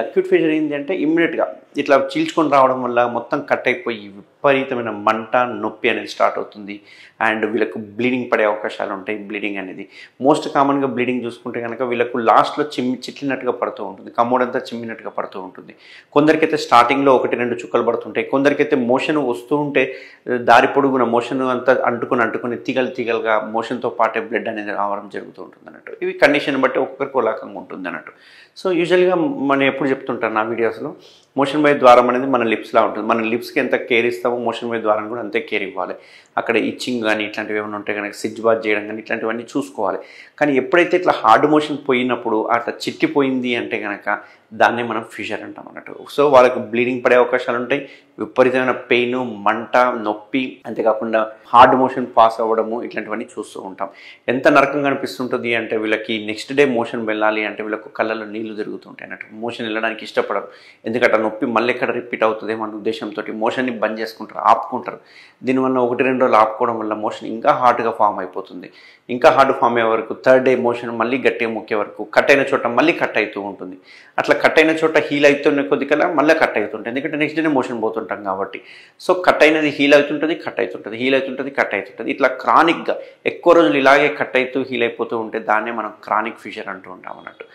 Acute ఫీజర్ ఏంటంటే ఇమ్మీడియట్‌గా ఇట్లా చీల్చుకొని రావడం వల్ల మొత్తం కట్ అయిపోయి విపరీతమైన మంట, నొప్పి అనేది స్టార్ట్ అవుతుంది. అండ్ వీళ్ళకు బ్లీడింగ్ పడే అవకాశాలు ఉంటాయి. బ్లీడింగ్ అనేది మోస్ట్ కామన్‌గా బ్లీడింగ్ చూసుకుంటే గనక వీళ్ళకు లాస్ట్‌లో చిట్లినట్టుగా పడుతూ ఉంటుంది. కమ్మోడంతా చిమ్మినట్టుగా పడుతూ ఉంటుంది. కొందరికైతే స్టార్టింగ్‌లో 1, 2 చుక్కలు పడుతుంటాయి. కొందరికైతే మోషన్ వస్తూ ఉంటే దారి పొడుగున మోషన్ అంతా అంటుకొని తీగలుగా మోషన్‌తో పాటే బ్లడ్ అనేది రావడం జరుగుతూ ఉంటుందన్నట్టు. ఇవి కండిషన్ బట్టి ఒక్కొక్కరికి ఒక రకంగా ఉంటుందన్నట్టు. సో యూజువల్‌గా మనం ఎప్పుడు చెప్తుంటాను నా వీడియోస్‌లో మోషన్ బై ద్వారం అనేది మన లిప్స్‌లా ఉంటుంది. మన లిప్స్‌కి ఎంత కేర్ ఇస్తామో మోషన్ బై ద్వారం కూడా అంతే కేర్ ఇవ్వాలి. అక్కడ ఇచ్చింగ్ కానీ ఇట్లాంటివి ఏమైనా ఉంటే కనుక సిడ్జ్ బాత్ చేయడం కానీ ఇట్లాంటివన్నీ చూసుకోవాలి. కానీ ఎప్పుడైతే ఇట్లా హార్డ్ మోషన్ పోయినప్పుడు అట్లా చిట్టిపోయింది అంటే కనుక దాన్నే మనం ఫిషర్ అంటాం అన్నట్టు. సో వాళ్ళకి బ్లీడింగ్ పడే అవకాశాలు ఉంటాయి. విపరీతమైన పెయిన్, మంట, నొప్పి, అంతేకాకుండా హార్డ్ మోషన్ పాస్ అవ్వడము ఇట్లాంటివన్నీ చూస్తూ ఉంటాం. ఎంత నరకంగా అనిపిస్తుంటుంది అంటే వీళ్ళకి నెక్స్ట్ డే మోషన్ వెళ్ళాలి అంటే వీళ్ళకు కళ్ళలో నీళ్లు తిరుగుతుంటాయి అన్నట్టు. మోషన్ వెళ్ళడానికి ఇష్టపడరు. ఎందుకంటే నొప్పి మళ్ళీ ఎక్కడ రిపీట్ అవుతుందేమో అన్న ఉద్దేశంతో మోషన్ని బంద్ చేసుకుంటారు, ఆపుకుంటారు. దీనివల్ల 1-2 రోజులు ఆపుకోవడం వల్ల మోషన్ ఇంకా హార్డ్గా ఫామ్ అయిపోతుంది. ఇంకా హార్డ్ ఫామ్ అయ్యే వరకు థర్డ్ డే మోషన్ మళ్ళీ గట్టిగా మొక్కే వరకు కట్ అయిన చోట మళ్ళీ కట్ అవుతూ ఉంటుంది. అట్లా కట్ అయిన చోట హీల్ అవుతున్న కొద్దికల్లా మళ్ళీ కట్ అవుతుంటుంది. ఎందుకంటే నెక్స్ట్ డే మోషన్ పోతుంటాం కాబట్టి. సో కట్ అయినది హీల్ అవుతుంటుంది, కట్ అవుతుంటుంది, హీల్ అవుతుంటుంది, కట్ అవుతుంటుంది. ఇట్లా క్రానిక్గా ఎక్కువ రోజులు ఇలాగే కట్ అవుతూ హీల్ అయిపోతూ ఉంటే దాన్నే మనం క్రానిక్ ఫిషర్ అంటూ ఉంటాం అన్నట్టు.